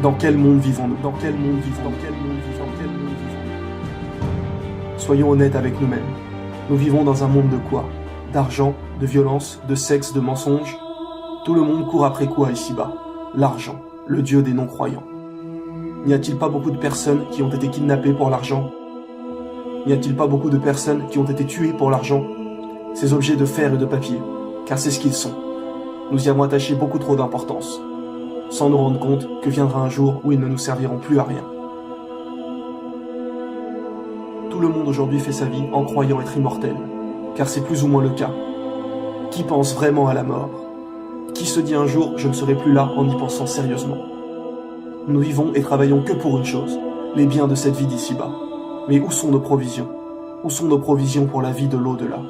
Dans quel monde vivons-nous? Dans quel monde vivons-nous? Dans quel monde vivons-nous? Dans quel monde vivons-nous? Soyons honnêtes avec nous-mêmes. Nous vivons dans un monde de quoi? D'argent, de violence, de sexe, de mensonges. Tout le monde court après quoi ici-bas? L'argent, le dieu des non-croyants. N'y a-t-il pas beaucoup de personnes qui ont été kidnappées pour l'argent? N'y a-t-il pas beaucoup de personnes qui ont été tuées pour l'argent? Ces objets de fer et de papier, car c'est ce qu'ils sont. Nous y avons attaché beaucoup trop d'importance, sans nous rendre compte que viendra un jour où ils ne nous serviront plus à rien. Tout le monde aujourd'hui fait sa vie en croyant être immortel, car c'est plus ou moins le cas. Qui pense vraiment à la mort? Qui se dit un jour « je ne serai plus là » en y pensant sérieusement? Nous vivons et travaillons que pour une chose, les biens de cette vie d'ici-bas. Mais où sont nos provisions? Où sont nos provisions pour la vie de l'au-delà?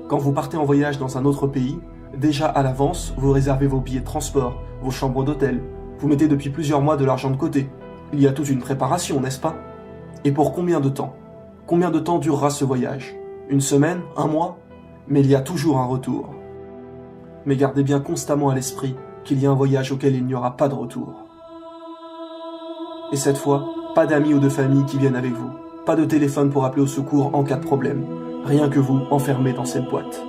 Quand vous partez en voyage dans un autre pays, déjà à l'avance, vous réservez vos billets de transport, vos chambres d'hôtel, vous mettez depuis plusieurs mois de l'argent de côté. Il y a toute une préparation, n'est-ce pas? Et pour combien de temps? Combien de temps durera ce voyage? Une semaine? Un mois? Mais il y a toujours un retour. Mais gardez bien constamment à l'esprit qu'il y a un voyage auquel il n'y aura pas de retour. Et cette fois, pas d'amis ou de famille qui viennent avec vous, pas de téléphone pour appeler au secours en cas de problème, rien que vous enfermé dans cette boîte.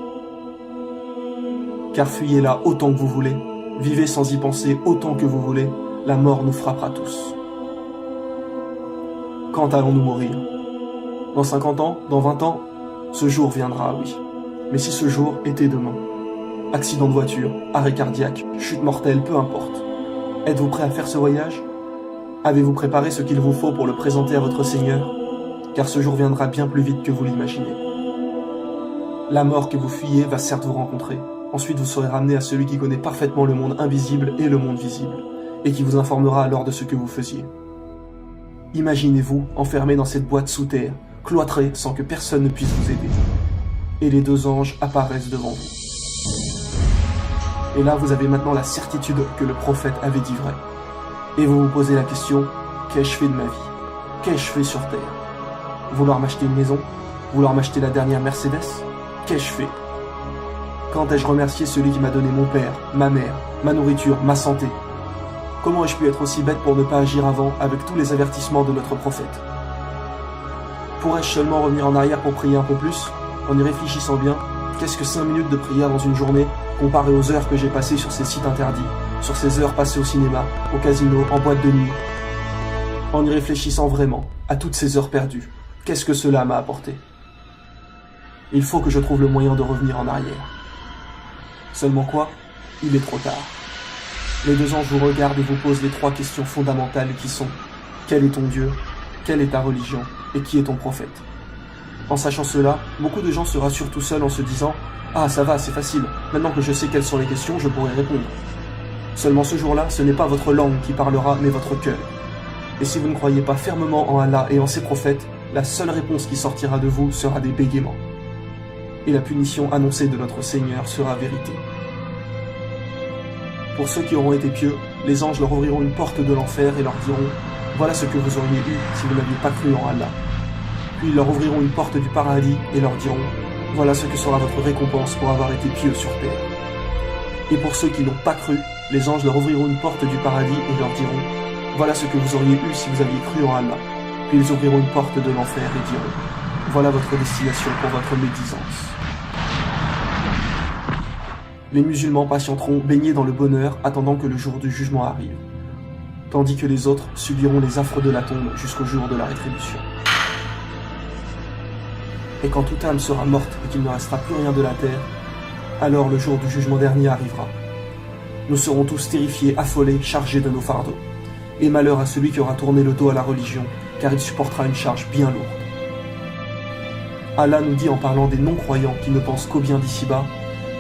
Car fuyez-la autant que vous voulez, vivez sans y penser autant que vous voulez, la mort nous frappera tous. Quand allons-nous mourir? Dans 50 ans? Dans 20 ans? Ce jour viendra, oui. Mais si ce jour était demain? Accident de voiture, arrêt cardiaque, chute mortelle, peu importe. Êtes-vous prêt à faire ce voyage? Avez-vous préparé ce qu'il vous faut pour le présenter à votre Seigneur? Car ce jour viendra bien plus vite que vous l'imaginez. La mort que vous fuyez va certes vous rencontrer. Ensuite, vous serez ramené à celui qui connaît parfaitement le monde invisible et le monde visible, et qui vous informera alors de ce que vous faisiez. Imaginez-vous enfermé dans cette boîte sous terre, cloîtré sans que personne ne puisse vous aider. Et les deux anges apparaissent devant vous. Et là, vous avez maintenant la certitude que le prophète avait dit vrai. Et vous vous posez la question, qu'ai-je fait de ma vie? Qu'ai-je fait sur terre? Vouloir m'acheter une maison? Vouloir m'acheter la dernière Mercedes? Qu'ai-je fait? Quand ai-je remercié celui qui m'a donné mon père, ma mère, ma nourriture, ma santé? Comment ai-je pu être aussi bête pour ne pas agir avant avec tous les avertissements de notre prophète? Pourrais-je seulement revenir en arrière pour prier un peu plus? En y réfléchissant bien, qu'est-ce que 5 minutes de prière dans une journée comparé aux heures que j'ai passées sur ces sites interdits, sur ces heures passées au cinéma, au casino, en boîte de nuit? En y réfléchissant vraiment, à toutes ces heures perdues, qu'est-ce que cela m'a apporté? Il faut que je trouve le moyen de revenir en arrière. Seulement quoi? Il est trop tard. Les deux anges vous regardent et vous posent les 3 questions fondamentales qui sont: quel est ton Dieu? Quelle est ta religion? Et qui est ton prophète? En sachant cela, beaucoup de gens se rassurent tout seuls en se disant: ah, ça va, c'est facile, maintenant que je sais quelles sont les questions, je pourrai répondre. Seulement ce jour-là, ce n'est pas votre langue qui parlera, mais votre cœur. Et si vous ne croyez pas fermement en Allah et en ses prophètes, la seule réponse qui sortira de vous sera des bégaiements. Et la punition annoncée de notre Seigneur sera vérité. Pour ceux qui auront été pieux, les anges leur ouvriront une porte de l'enfer et leur diront: voilà ce que vous auriez eu si vous n'aviez pas cru en Allah. Puis ils leur ouvriront une porte du paradis et leur diront: voilà ce que sera votre récompense pour avoir été pieux sur terre. Et pour ceux qui n'ont pas cru, les anges leur ouvriront une porte du paradis et leur diront: voilà ce que vous auriez eu si vous aviez cru en Allah. Puis ils ouvriront une porte de l'enfer et diront: voilà votre destination pour votre médisance. Les musulmans patienteront baignés dans le bonheur, attendant que le jour du jugement arrive, tandis que les autres subiront les affres de la tombe jusqu'au jour de la rétribution. Et quand toute âme sera morte et qu'il ne restera plus rien de la terre, alors le jour du jugement dernier arrivera. Nous serons tous terrifiés, affolés, chargés de nos fardeaux. Et malheur à celui qui aura tourné le dos à la religion, car il supportera une charge bien lourde. Allah nous dit en parlant des non-croyants qui ne pensent qu'au bien d'ici-bas: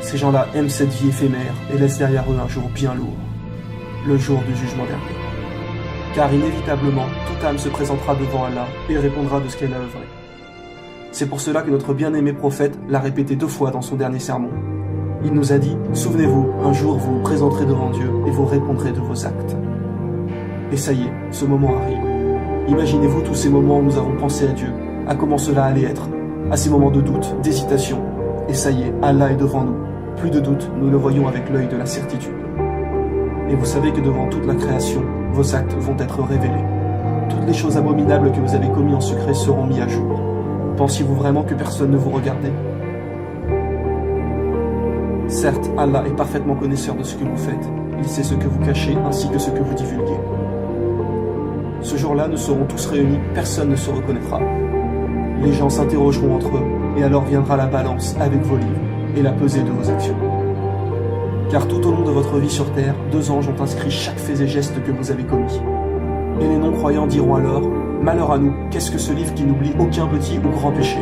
ces gens-là aiment cette vie éphémère et laissent derrière eux un jour bien lourd, le jour du jugement dernier. Car inévitablement, toute âme se présentera devant Allah et répondra de ce qu'elle a œuvré. C'est pour cela que notre bien-aimé prophète l'a répété 2 fois dans son dernier sermon. Il nous a dit: souvenez-vous, un jour vous vous présenterez devant Dieu et vous répondrez de vos actes. Et ça y est, ce moment arrive. Imaginez-vous tous ces moments où nous avons pensé à Dieu, à comment cela allait être, à ces moments de doute, d'hésitation. Et ça y est, Allah est devant nous. Plus de doute, nous le voyons avec l'œil de la certitude. Et vous savez que devant toute la création, vos actes vont être révélés. Toutes les choses abominables que vous avez commises en secret seront mises à jour. Pensiez-vous vraiment que personne ne vous regardait? Certes, Allah est parfaitement connaisseur de ce que vous faites. Il sait ce que vous cachez ainsi que ce que vous divulguez. Ce jour-là, nous serons tous réunis, personne ne se reconnaîtra. Les gens s'interrogeront entre eux, et alors viendra la balance avec vos livres et la pesée de vos actions. Car tout au long de votre vie sur terre, 2 anges ont inscrit chaque fait et geste que vous avez commis. Et les non-croyants diront alors, « Malheur à nous, qu'est-ce que ce livre qui n'oublie aucun petit ou grand péché ?»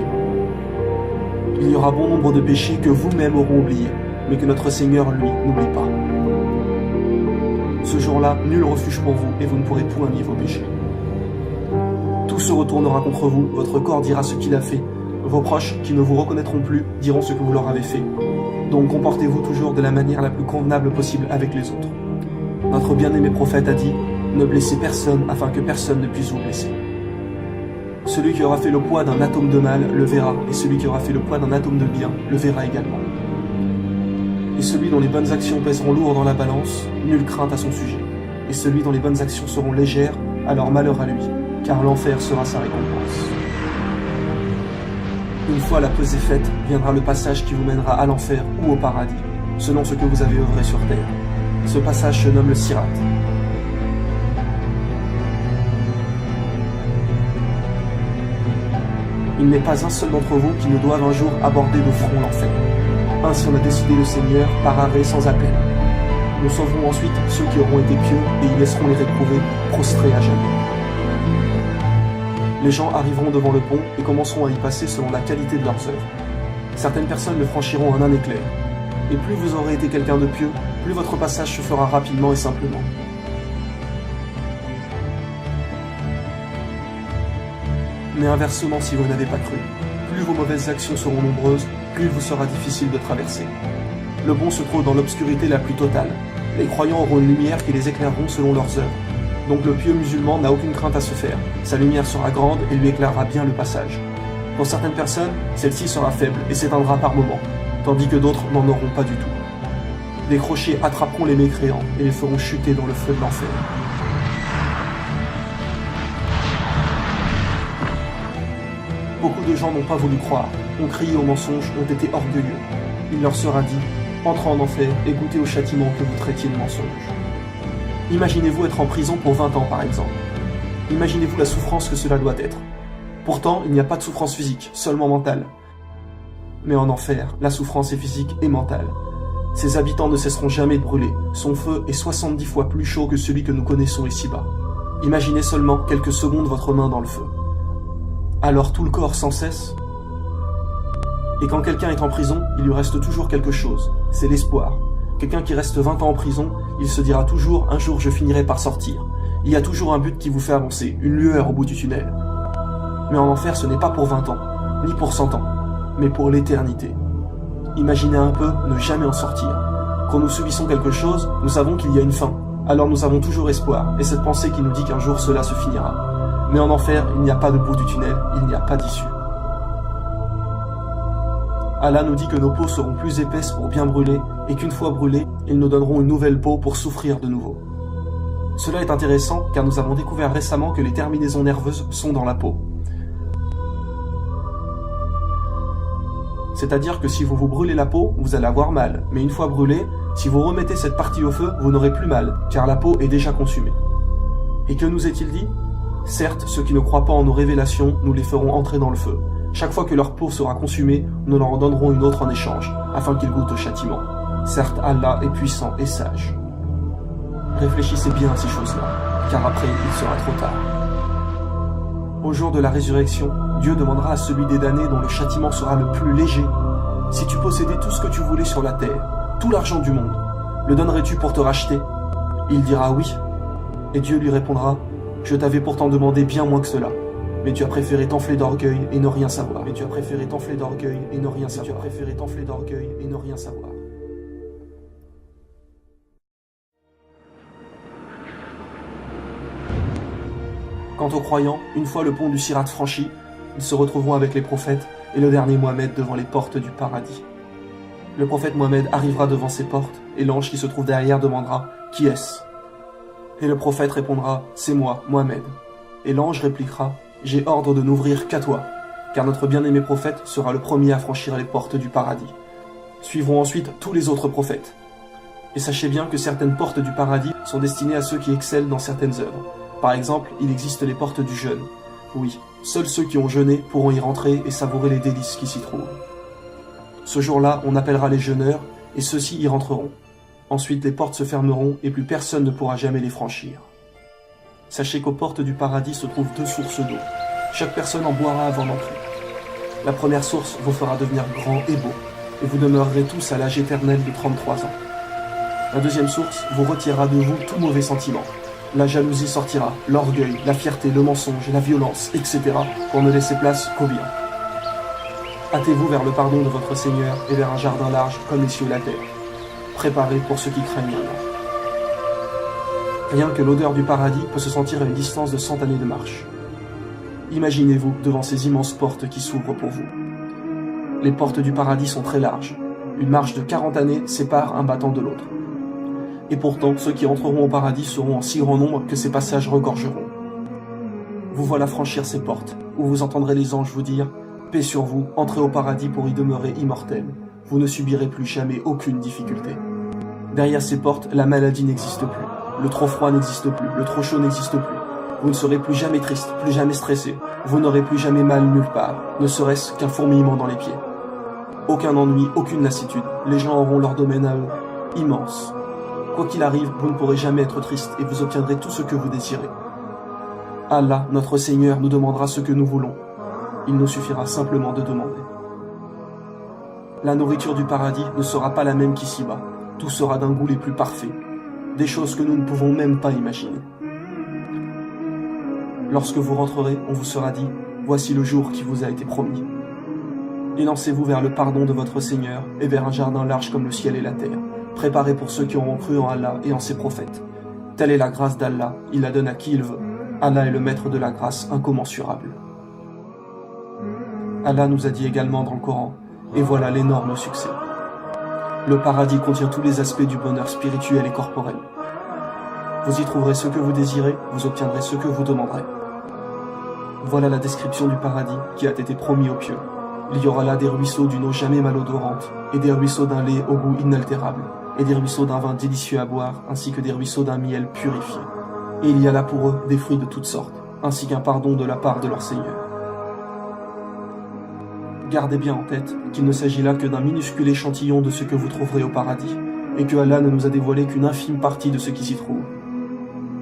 Il y aura bon nombre de péchés que vous-même auront oubliés, mais que notre Seigneur, lui, n'oublie pas. Ce jour-là, nul refuge pour vous, et vous ne pourrez point nier vos péchés. Tout se retournera contre vous, votre corps dira ce qu'il a fait, vos proches, qui ne vous reconnaîtront plus, diront ce que vous leur avez fait. Donc comportez-vous toujours de la manière la plus convenable possible avec les autres. Notre bien-aimé prophète a dit, ne blessez personne afin que personne ne puisse vous blesser. Celui qui aura fait le poids d'un atome de mal le verra, et celui qui aura fait le poids d'un atome de bien le verra également. Et celui dont les bonnes actions pèseront lourd dans la balance, nulle crainte à son sujet. Et celui dont les bonnes actions seront légères, alors malheur à lui, car l'enfer sera sa récompense. Une fois la pesée faite, viendra le passage qui vous mènera à l'enfer ou au paradis, selon ce que vous avez œuvré sur terre. Ce passage se nomme le Sirat. Il n'est pas un seul d'entre vous qui ne doive un jour aborder de front l'enfer. Ainsi en a décidé le Seigneur par arrêt sans appel. Nous sauverons ensuite ceux qui auront été pieux et y laisserons les réprouvés prostrés à jamais. Les gens arriveront devant le pont et commenceront à y passer selon la qualité de leurs œuvres. Certaines personnes le franchiront en un éclair. Et plus vous aurez été quelqu'un de pieux, plus votre passage se fera rapidement et simplement. Mais inversement, si vous n'avez pas cru, plus vos mauvaises actions seront nombreuses, plus il vous sera difficile de traverser. Le bon se trouve dans l'obscurité la plus totale. Les croyants auront une lumière qui les éclaireront selon leurs œuvres. Donc le pieux musulman n'a aucune crainte à se faire. Sa lumière sera grande et lui éclairera bien le passage. Pour certaines personnes, celle-ci sera faible et s'éteindra par moments, tandis que d'autres n'en auront pas du tout. Des crochets attraperont les mécréants et les feront chuter dans le feu de l'enfer. Beaucoup de gens n'ont pas voulu croire, ont crié au mensonge, ont été orgueilleux. Il leur sera dit, entrez en enfer et goûtez au châtiment que vous traitiez de mensonge. Imaginez-vous être en prison pour 20 ans par exemple. Imaginez-vous la souffrance que cela doit être. Pourtant, il n'y a pas de souffrance physique, seulement mentale. Mais en enfer, la souffrance est physique et mentale. Ses habitants ne cesseront jamais de brûler. Son feu est 70 fois plus chaud que celui que nous connaissons ici-bas. Imaginez seulement quelques secondes votre main dans le feu. Alors tout le corps sans cesse. Et quand quelqu'un est en prison, il lui reste toujours quelque chose, c'est l'espoir. Quelqu'un qui reste 20 ans en prison, il se dira toujours « un jour je finirai par sortir ». Il y a toujours un but qui vous fait avancer, une lueur au bout du tunnel. Mais en enfer, ce n'est pas pour 20 ans, ni pour 100 ans, mais pour l'éternité. Imaginez un peu ne jamais en sortir. Quand nous subissons quelque chose, nous savons qu'il y a une fin. Alors nous avons toujours espoir, et cette pensée qui nous dit qu'un jour cela se finira. Mais en enfer, il n'y a pas de bout du tunnel, il n'y a pas d'issue. Allah nous dit que nos peaux seront plus épaisses pour bien brûler, et qu'une fois brûlées, ils nous donneront une nouvelle peau pour souffrir de nouveau. Cela est intéressant car nous avons découvert récemment que les terminaisons nerveuses sont dans la peau. C'est-à-dire que si vous vous brûlez la peau, vous allez avoir mal, mais une fois brûlée, si vous remettez cette partie au feu, vous n'aurez plus mal, car la peau est déjà consumée. Et que nous est-il dit ? Certes, ceux qui ne croient pas en nos révélations, nous les ferons entrer dans le feu. Chaque fois que leur peau sera consumée, nous leur en donnerons une autre en échange, afin qu'ils goûtent au châtiment. Certes, Allah est puissant et sage. Réfléchissez bien à ces choses-là, car après, il sera trop tard. Au jour de la résurrection, Dieu demandera à celui des damnés dont le châtiment sera le plus léger. Si tu possédais tout ce que tu voulais sur la terre, tout l'argent du monde, le donnerais-tu pour te racheter ? Il dira oui. Et Dieu lui répondra, je t'avais pourtant demandé bien moins que cela. Mais tu as préféré t'enfler d'orgueil et ne rien savoir. Mais tu as préféré t'enfler d'orgueil et ne rien savoir. Tu as préféré t'enfler d'orgueil et ne rien savoir. Quant aux croyants, une fois le pont du Sirat franchi, ils se retrouveront avec les prophètes et le dernier Mohammed devant les portes du paradis. Le prophète Mohammed arrivera devant ces portes, et l'ange qui se trouve derrière demandera « Qui est-ce » Et le prophète répondra « C'est moi, Mohammed ». Et l'ange répliquera « J'ai ordre de n'ouvrir qu'à toi, car notre bien-aimé prophète sera le premier à franchir les portes du paradis. » Suivront ensuite tous les autres prophètes. Et sachez bien que certaines portes du paradis sont destinées à ceux qui excellent dans certaines œuvres. Par exemple, il existe les portes du jeûne. Oui, seuls ceux qui ont jeûné pourront y rentrer et savourer les délices qui s'y trouvent. Ce jour-là, on appellera les jeûneurs, et ceux-ci y rentreront. Ensuite, les portes se fermeront, et plus personne ne pourra jamais les franchir. Sachez qu'aux portes du paradis se trouvent 2 sources d'eau. Chaque personne en boira avant d'entrer. La première source vous fera devenir grand et beau, et vous demeurerez tous à l'âge éternel de 33 ans. La deuxième source vous retirera de vous tout mauvais sentiment. La jalousie sortira, l'orgueil, la fierté, le mensonge, la violence, etc. pour ne laisser place qu'au bien. Hâtez-vous vers le pardon de votre Seigneur et vers un jardin large comme les cieux et la terre. Préparez pour ceux qui craignent Allah. Rien que l'odeur du paradis peut se sentir à une distance de 100 années de marche. Imaginez-vous devant ces immenses portes qui s'ouvrent pour vous. Les portes du paradis sont très larges. Une marche de 40 années sépare un battant de l'autre. Et pourtant, ceux qui entreront au paradis seront en si grand nombre que ces passages regorgeront. Vous voilà franchir ces portes, où vous entendrez les anges vous dire « Paix sur vous, entrez au paradis pour y demeurer immortel. Vous ne subirez plus jamais aucune difficulté. » Derrière ces portes, la maladie n'existe plus. Le trop froid n'existe plus, le trop chaud n'existe plus. Vous ne serez plus jamais triste, plus jamais stressé. Vous n'aurez plus jamais mal nulle part, ne serait-ce qu'un fourmillement dans les pieds. Aucun ennui, aucune lassitude. Les gens auront leur domaine à eux, immense. Quoi qu'il arrive, vous ne pourrez jamais être triste et vous obtiendrez tout ce que vous désirez. Allah, notre Seigneur, nous demandera ce que nous voulons. Il nous suffira simplement de demander. La nourriture du paradis ne sera pas la même qu'ici-bas. Tout sera d'un goût les plus parfaits. Des choses que nous ne pouvons même pas imaginer. Lorsque vous rentrerez, on vous sera dit « Voici le jour qui vous a été promis ». Élancez-vous vers le pardon de votre Seigneur et vers un jardin large comme le ciel et la terre. Préparé pour ceux qui auront cru en Allah et en ses prophètes. Telle est la grâce d'Allah, il la donne à qui il veut. Allah est le maître de la grâce incommensurable. Allah nous a dit également dans le Coran, et voilà l'énorme succès. Le paradis contient tous les aspects du bonheur spirituel et corporel. Vous y trouverez ce que vous désirez, vous obtiendrez ce que vous demanderez. Voilà la description du paradis qui a été promis aux pieux. Il y aura là des ruisseaux d'une eau jamais malodorante, et des ruisseaux d'un lait au goût inaltérable, et des ruisseaux d'un vin délicieux à boire, ainsi que des ruisseaux d'un miel purifié. Et il y a là pour eux des fruits de toutes sortes, ainsi qu'un pardon de la part de leur Seigneur. Gardez bien en tête qu'il ne s'agit là que d'un minuscule échantillon de ce que vous trouverez au paradis, et que Allah ne nous a dévoilé qu'une infime partie de ce qui s'y trouve.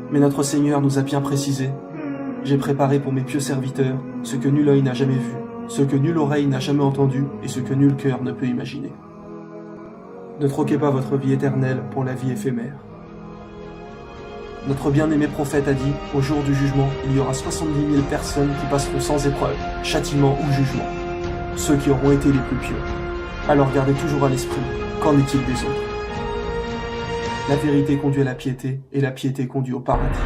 Mais notre Seigneur nous a bien précisé « J'ai préparé pour mes pieux serviteurs ce que nul œil n'a jamais vu, ce que nulle oreille n'a jamais entendu et ce que nul cœur ne peut imaginer. » Ne troquez pas votre vie éternelle pour la vie éphémère. Notre bien-aimé prophète a dit, au jour du jugement, il y aura 70 000 personnes qui passeront sans épreuve, châtiment ou jugement. Ceux qui auront été les plus pieux. Alors gardez toujours à l'esprit, qu'en est-il des autres? La vérité conduit à la piété, et la piété conduit au paradis.